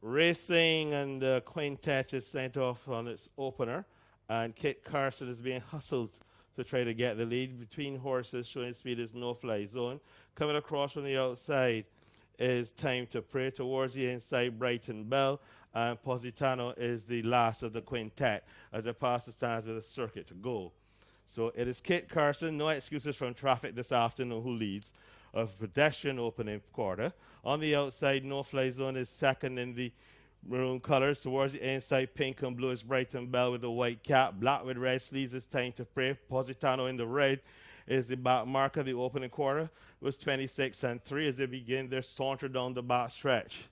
Racing and the quintet is sent off on its opener, and Kit Carson is being hustled to try to get the lead between horses. Showing speed is no fly zone. Coming across from the outside is Time to Pray. Towards the inside, Brighton Bell, and Positano is the last of the quintet as it passes stands with a circuit to go. So it is Kit Carson, no excuses from traffic this afternoon, who leads of pedestrian opening quarter. On the outside, no fly zone is second in the maroon colors. Towards the inside, pink and blue is Brighton Bell with the white cap. Black with red sleeves is Time to Pray. Positano in the red is the back marker. The opening quarter was 26 and 3 as they begin their saunter down the back stretch.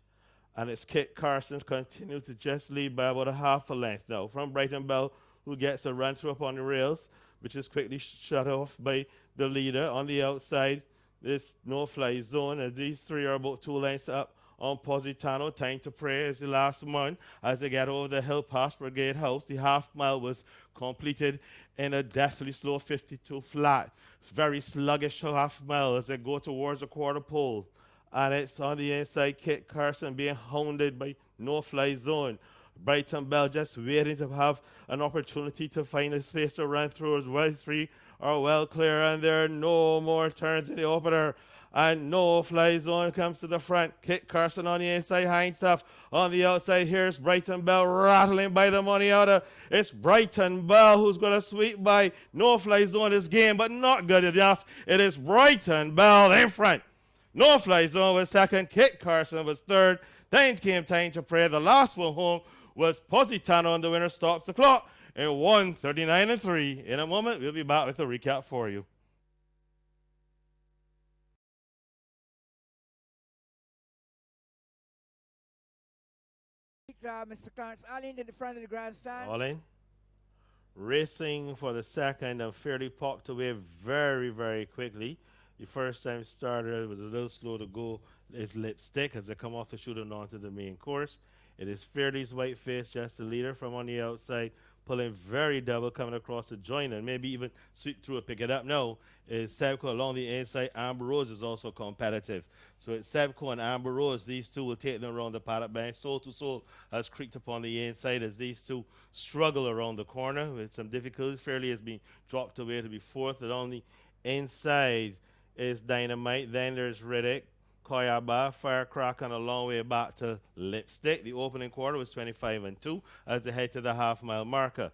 And it's Kit Carson continue to just lead by about a half a length now from Brighton Bell, who gets a run through up on the rails, which is quickly shut off by the leader. On the outside, this no-fly zone, as these three are about 2 lengths up on Positano. Time to Pray is the last one as they get over the hill past Brigade House. The half mile was completed in a deathly slow 52 flat. It's very sluggish half mile as they go towards the quarter pole. And it's on the inside, Kit Carson being hounded by no-fly zone. Brighton Bell just waiting to have an opportunity to find a space to run through as well. Three are well clear, and there are no more turns in the opener. And no fly zone comes to the front. Kit Carson on the inside, Hindstaff on the outside. Here's Brighton Bell rattling by the money out of. It's Brighton Bell who's going to sweep by. No fly zone this game, but not good enough. It is Brighton Bell in front. No fly zone was second. Kit Carson was third. Then came Time to Pray. The last one home was Positano, and the winner stops the clock in 1:39 and 3. In a moment, we'll be back with a recap for you. Mr. Clarence Allen in the front of the grandstand. All in. Racing for the second and fairly popped away very, very quickly. The first time starter was a little slow to go. It's Lipstick as they come off the shoot and onto the main course. It is Fairley's Whiteface, just the leader from on the outside, pulling very double, coming across the joint and maybe even sweep through and pick it up. No, is Sebco along the inside. Amber Rose is also competitive. So it's Sebco and Amber Rose. These two will take them around the paddock bench. Soul to Soul has creaked upon the inside as these two struggle around the corner with some difficulty. Fairley has been dropped away to be fourth. And on the inside is Dynamite. Then there's Riddick. Koyaba, Firecracker, and a long way back to Lipstick. The opening quarter was 25 and 2 as they head to the half mile marker.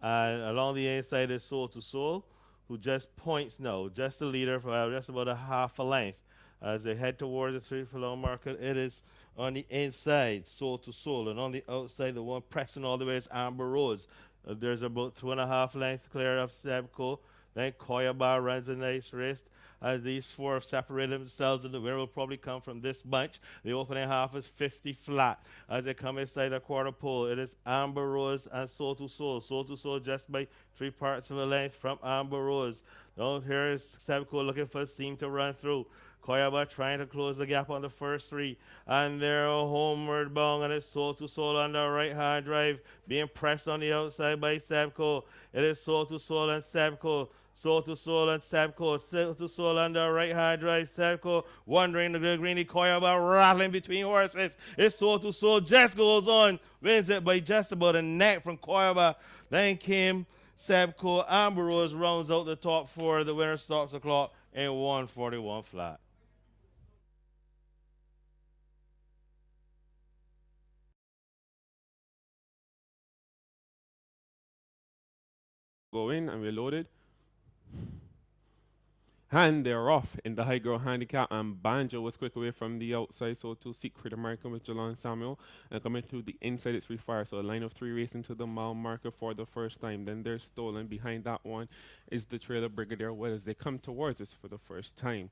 And along the inside is Soul to Soul, who just points now, just the leader for just about a half a length. As they head towards the 3 furlong marker, it is on the inside, Soul to Soul, and on the outside, the one pressing all the way is Amber Rose. There's about 2.5 lengths clear of Sebco. Then Koyaba runs a nice race. As these four have separated themselves, and the winner will probably come from this bunch. The opening half is 50 flat. As they come inside the quarter pole, it is Amber Rose and Soul to Soul. Soul to Soul just by 3 parts of a length from Amber Rose. Now here is Sebco looking for a seam to run through. Koyaba trying to close the gap on the first 3. And they're homeward bound, and it's Soul to Soul on the right-hand drive, being pressed on the outside by Sebco. It is Soul to Soul and Sebco. Soul to Soul and Sebco. Soul to Soul on the right-hand drive. Sebco wandering the greeny Koyaba rattling between horses. It's Soul to Soul just goes on. Wins it by just about a neck from Koyaba. Then came Sebco. Amber Rose rounds out the top 4. The winner stops the clock in 1:41 flat. Go in and we're loaded. And they're off in the high girl handicap, and Banjo was quick away from the outside, so to Secret American with Jalon Samuel, and coming through the inside it's Free Fire, so a line of 3 racing to the mile marker for the first time. Then they're stolen. Behind that one is the trailer Brigadier Wood as they come towards us for the first time.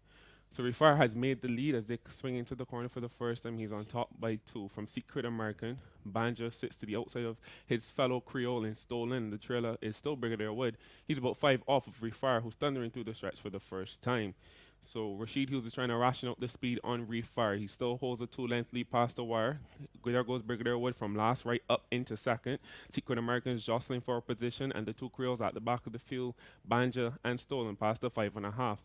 So Rifar has made the lead as they swing into the corner for the first time. He's on top by 2 from Secret American. Banjo sits to the outside of his fellow Creole and Stolen. The trailer is still Brigadier Wood. He's about 5 off of Rifar, who's thundering through the stretch for the first time. So Rashid Hughes is trying to ration up the speed on Refire. He still holds a 2-length lead past the wire. There goes Brigadier Wood from last right up into second. Secret Americans jostling for a position, and the 2 Creoles at the back of the field, Banja and Stolen past the 5.5.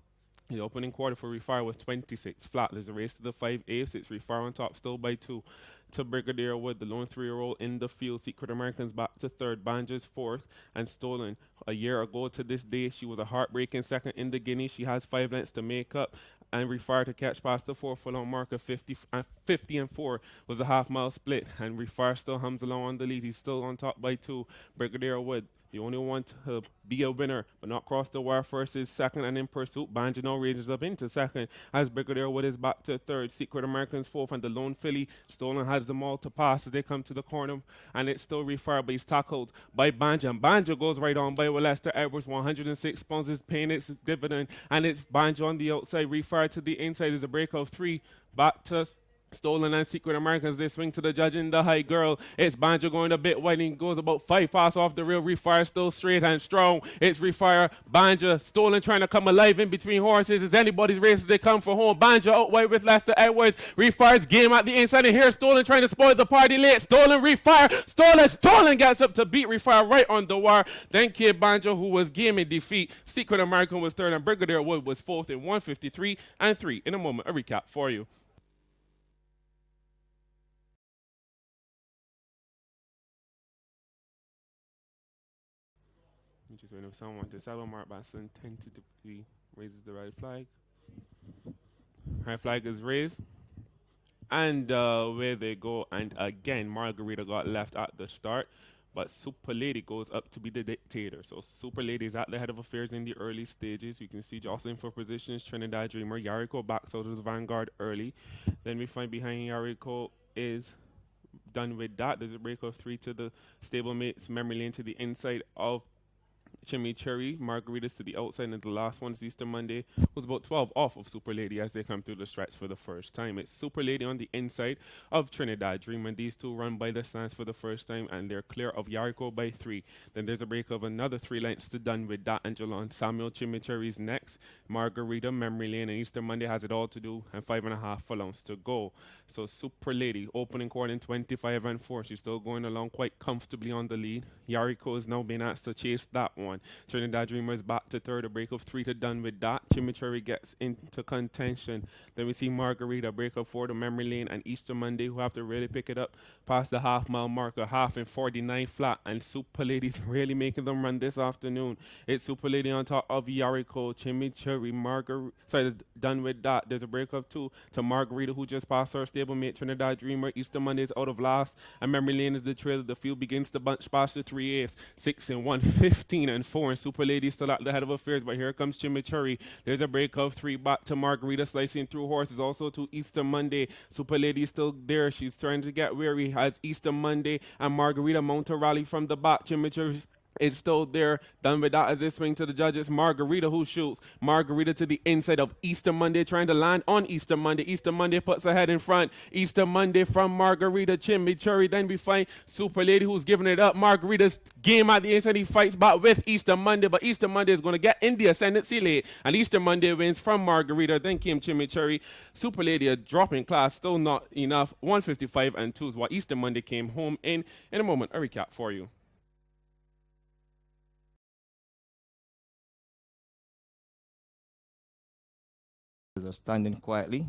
The opening quarter for Refire was 26 flat. There's a race to the 5/8. It's Refire on top, still by 2 to Brigadier Wood, the lone 3-year-old in the field. Secret Americans back to third, Banjo's fourth, and Stolen. A year ago to this day, she was a heartbreaking second in the Guineas. She has 5 lengths to make up, and Refire to catch past the 4 furlong mark of 50 and 4 was a half-mile split, and Refire still hums along on the lead. He's still on top by 2. Brigadier Wood, the only one to be a winner, but not cross the wire first, is second, and in pursuit, Banjo now ranges up into second as Brigadier Wood is back to third. Secret Americans fourth, and the lone filly Stolen has them all to pass as they come to the corner, and it's still Refire, but he's tackled by Banjo, and Banjo goes right on by Lester Edwards. 106 pounds is paying its dividend, and it's Banjo on the outside. Refire to the inside. There's a break of 3 back to Stolen and Secret Americans. They swing to the judge in the high girl. It's Banjo going a bit wide, and he goes about 5 pass off the rail. Refire still straight and strong. It's Refire, Banjo, Stolen trying to come alive in between horses. It's anybody's race as they come for home. Banjo out wide with Lester Edwards. Refire's game at the inside, and here Stolen trying to spoil the party late. Stolen, Refire, Stolen gets up to beat Refire right on the wire. Then Kid Banjo, who was game in defeat. Secret American was third, and Brigadier Wood was fourth in 153 and 3. In a moment, a recap for you. Just waiting for someone to settle. Mark Basson tentatively raises the red flag. Red flag is raised. And where they go. And again, Margarita got left at the start. But Super Lady goes up to be the dictator. So Super Lady is at the head of affairs in the early stages. You can see jostling for positions. Trinidad Dreamer. Yariko backs out of the vanguard early. Then we find behind Yariko is done with that. There's a break of 3 to the stablemates. Memory Lane to the inside of Chimichurri. Margaritas to the outside, and the last one is Easter Monday, was about 12 off of Super Lady as they come through the stretch for the first time. It's Super Lady on the inside of Trinidad Dream, and these two run by the stance for the first time, and they're clear of Yariko by 3. Then there's a break of another 3 lengths to done with that, and Jalon Samuel. Chimichurri's next. Margarita, Memory Lane, and Easter Monday has it all to do, and 5.5 furlongs to go. So Super Lady opening quarter in 25 and 4. She's still going along quite comfortably on the lead. Yariko is now being asked to chase that one. Trinidad Dreamer is back to third, a break of 3 to done with that. Chimichurri gets into contention. Then we see Margarita, break of 4 to Memory Lane, and Easter Monday, who have to really pick it up past the half-mile marker, half in 49 flat, and Super Lady's really making them run this afternoon. It's Super Lady on top of Yariko, Chimichurri, Margarita, sorry, it's done with that. There's a break of 2 to Margarita, who just passed her stablemate Trinidad Dreamer. Easter Monday is out of last, and Memory Lane is the trailer. The field begins to bunch past the 3/8, 6 and 1, 15 and 4, and Super Lady still at the head of affairs, but here comes Chimichurri. There's a break of 3 back to Margarita, slicing through horses, also to Easter Monday. Super Lady still there. She's trying to get weary as Easter Monday and Margarita mount a rally from the back. Chimichurri it's still there. Done with that as they swing to the judges. Margarita who shoots. Margarita to the inside of Easter Monday, trying to land on Easter Monday. Easter Monday puts her head in front. Easter Monday from Margarita. Chimichurri. Then we find Super Lady who's giving it up. Margarita's game at the inside. He fights back with Easter Monday, but Easter Monday is going to get in the ascendancy late. And Easter Monday wins from Margarita. Then came Chimichurri. Super Lady a dropping class. Still not enough. 155 and 2 is what Easter Monday came home in. In a moment, a recap for you. Are standing quietly.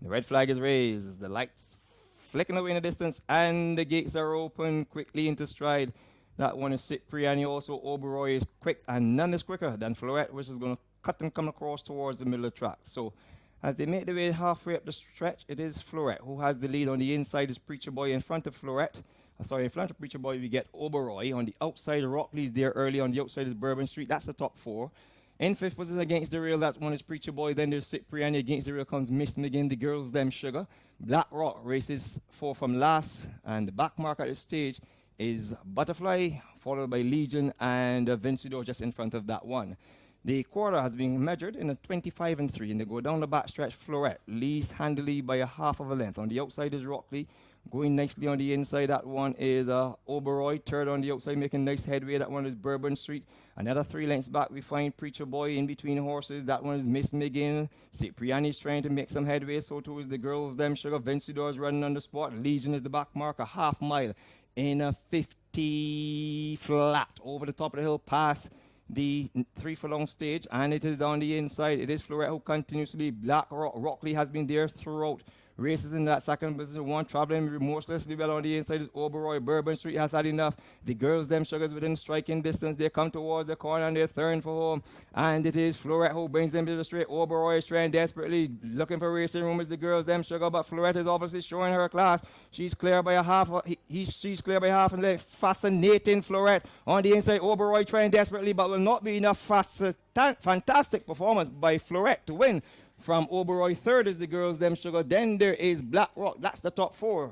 The red flag is raised, the lights flicking away in the distance, and the gates are open quickly into stride. That one is Cipriani, also Oberoi is quick, and none is quicker than Florette, which is going to cut and come across towards the middle of the track. So as they make their way halfway up the stretch, it is Florette who has the lead. On the inside is Preacher Boy. In front of Florette, in front of Preacher Boy we get Oberoi. On the outside, Rockley's there early. On the outside is Bourbon Street. That's the top 4. In 5th position against the rail, that one is Preacher Boy. Then there's Cipriani. Against the rail comes Miss McGinn, the girls, them Sugar. Black Rock races 4 from last. And the back mark at this stage is Butterfly, followed by Legion and Vencido just in front of that one. The quarter has been measured in a 25 and 3. And they go down the back stretch. Florette leads handily by a half of a length. On the outside is Rockley. Going nicely on the inside, that one is Oberoi. Third on the outside, making nice headway. That one is Bourbon Street. Another 3 lengths back, we find Preacher Boy in between horses. That one is Miss McGinn. Cipriani's trying to make some headway. So too is the girls, them Sugar. Vencedor is running on the spot. Legion is the back mark, a half mile in a 50 flat over the top of the hill pass the 3 furlong stage, and it is on the inside. It is Florette who continuously. Black Rockley has been there throughout. Races in that second position, one traveling remorselessly well on the inside is Oberoi. Bourbon Street has had enough. The girls, them sugars within striking distance. They come towards the corner and they're turning for home. And it is Florette who brings them to the straight. Oberoi is trying desperately, looking for racing room as the girls, them sugar, but Florette is obviously showing her class. She's clear by a half. She's clear by half, and the fascinating Florette on the inside. Oberoi trying desperately, but will not be enough. Fantastic performance by Florette to win. From Oberoi, third is the girls, them sugar. Then there is Black Rock. That's the top 4.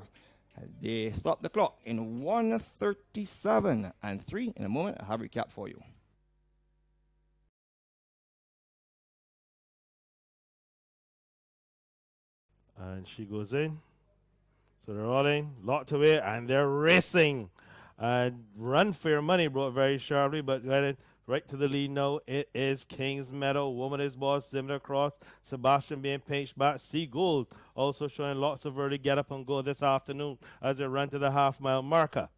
As they stop the clock in 1:37 and 3. In a moment, I have a recap for you. And she goes in. So they're all in, locked away, and they're racing. And Run for Your Money brought very sharply, but right to the lead now. It is King's Meadow. Woman is Boss. Similar across. Sebastian being pinched back. Sea Gold also showing lots of early get up and go this afternoon as they run to the half-mile marker.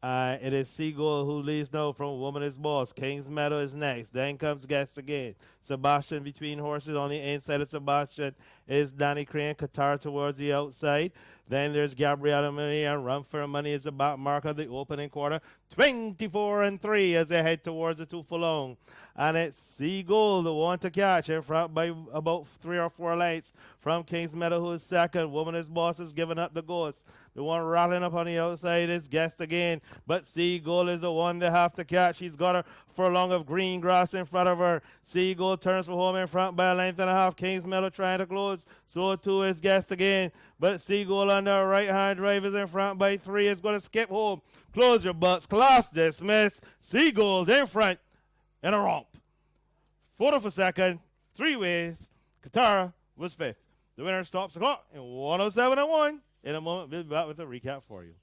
It is Seagull who leads now from Woman is Boss. King's Meadow is next. Then comes Guest again. Sebastian between horses. On the inside of Sebastian is Danny Crane. Qatar towards the outside. Then there's Gabriella Marie, and Run for Money is the back marker, the opening quarter. 24 and 3 as they head towards the 2 furlong. And it's Seagull, the one to catch, in front by about 3 or 4 lengths from King's Meadow, who is second. Woman is Boss is giving up the ghost. The one rattling up on the outside is Guest again. But Seagull is the one they have to catch. She's got a furlong of green grass in front of her. Seagull turns for home in front by a length and a half. King's Meadow trying to close. So too is Guest again. But Seagull on the right-hand drive is in front by 3. Is going to skip home. Close your butts. Class dismissed. Seagull in front in a romp. Photo for second. 3 ways. Katara was 5th. The winner stops the clock in 107 and 1. In a moment, we'll be back with a recap for you.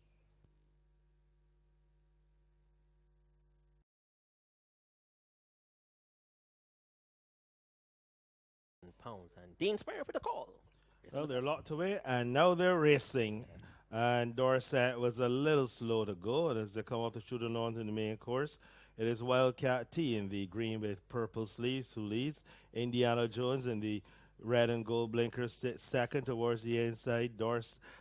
Pounds and Dean Spire for the call. Well, they're locked away, and now they're racing. And Dorset was a little slow to go, and as they come off the shooter north in the main course, it is Wildcat T in the green with purple sleeves who leads. Indiana Jones in the red and gold blinkers sits second towards the inside.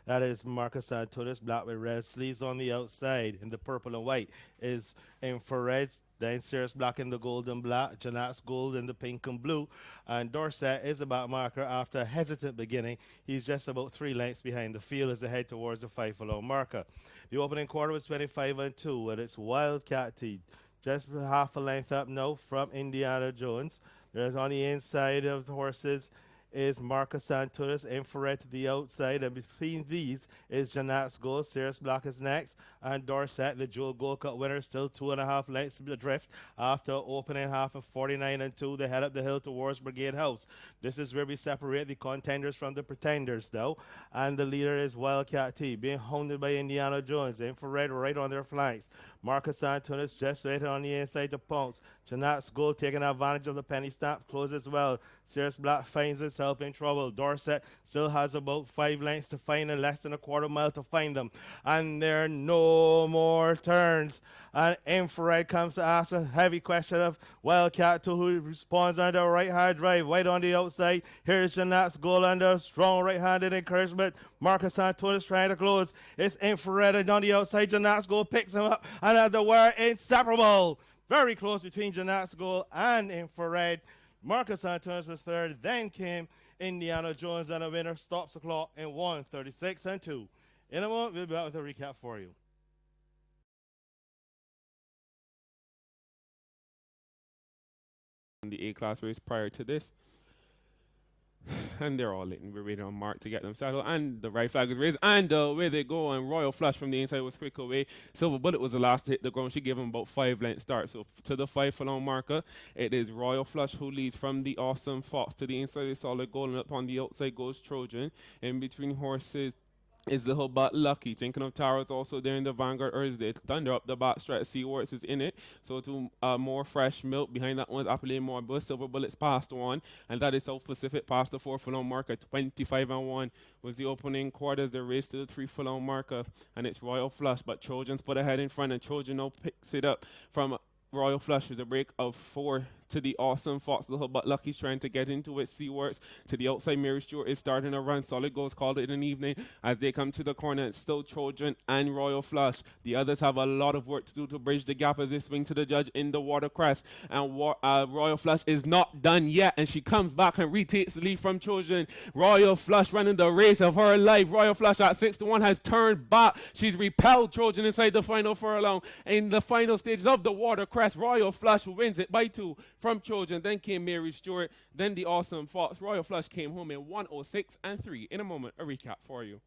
That is Marcus Antonis, black with red sleeves on the outside. In the purple and white is Infrared. Then Sirius Black in the gold and black, Janat's gold in the pink and blue. And Dorset is a back marker after a hesitant beginning. He's just about 3 lengths behind the field as they head towards the 5 furlong marker. The opening quarter was 25 and 2, and it's Wildcat T. Just half a length up now from Indiana Jones. There's on the inside of the horses is Marcus Antunes, Infrared to the outside, and between these is Janat's Gold. Sirius Black is next, and Dorset, the Jewel Gold Cup winner, still 2.5 lengths adrift after opening half of 49 and 2. They head up the hill towards Brigade House. This is where we separate the contenders from the pretenders now, and the leader is Wildcat T, being hounded by Indiana Jones. Infrared right on their flanks. Marcus Antunes just right on the inside to pounce. Janat's Gold taking advantage of the penny stamp, closes well. Sirius Black finds itself in trouble. Dorset still has about 5 lengths to find and less than a quarter mile to find them. And there are no more turns. And Infrared comes to ask a heavy question of Wildcat 2, who responds under a right-hand drive, right on the outside. Here's Janat's Goal under strong right-handed encouragement. Marcus Antunes trying to close. It's Infrared on the outside. Janat's Goal picks him up, and at the wire, inseparable. Very close between Janat's Goal and Infrared. Marcus Antunes was third. Then came Indiana Jones, and the winner stops the clock in 1:36 and 2. In a moment, we'll be back with a recap for you. The A-class race prior to this. And they're all lit, and we're waiting on Mark to get them saddled, and the right flag is raised, and away they go, and Royal Flush from the inside was quick away. Silver Bullet was the last to hit the ground. She gave him about 5 length start. So to the 5 furlong marker, it is Royal Flush who leads from the Awesome Fox. To the inside is Solid Gold, and up on the outside goes Trojan. In between horses is Little But Lucky. Thinking of Taro's also there in the vanguard, or is it Thunder up the back stretch? Seaworths is in it. So to more fresh milk. Behind that one is Apple More Bus. Silver Bullets past 1. And that is South Pacific past the 4 furlong marker. 25 and 1 was the opening quarters. The race to the 3 furlong marker. And it's Royal Flush. But Trojans put ahead in front. And Trojan now picks it up from Royal Flush with a break of 4 to the awesome Fox Little, but Lucky's trying to get into it. Seaworks to the outside. Mary Stewart is starting a run. Solid Goals called it an evening as they come to the corner. It's still Trojan and Royal Flush. The others have a lot of work to do to bridge the gap as they swing to the judge in the Watercress. And Royal Flush is not done yet, and she comes back and retakes the lead from Trojan. Royal Flush running the race of her life. Royal Flush at 6-1 has turned back. She's repelled Trojan inside the final furlong. In the final stages of the Watercress, Royal Flush wins it by 2 from Trojan. Then came Mary Stewart. Then the awesome Fox. Royal Flush came home in 1:06 and 3. In a moment, a recap for you.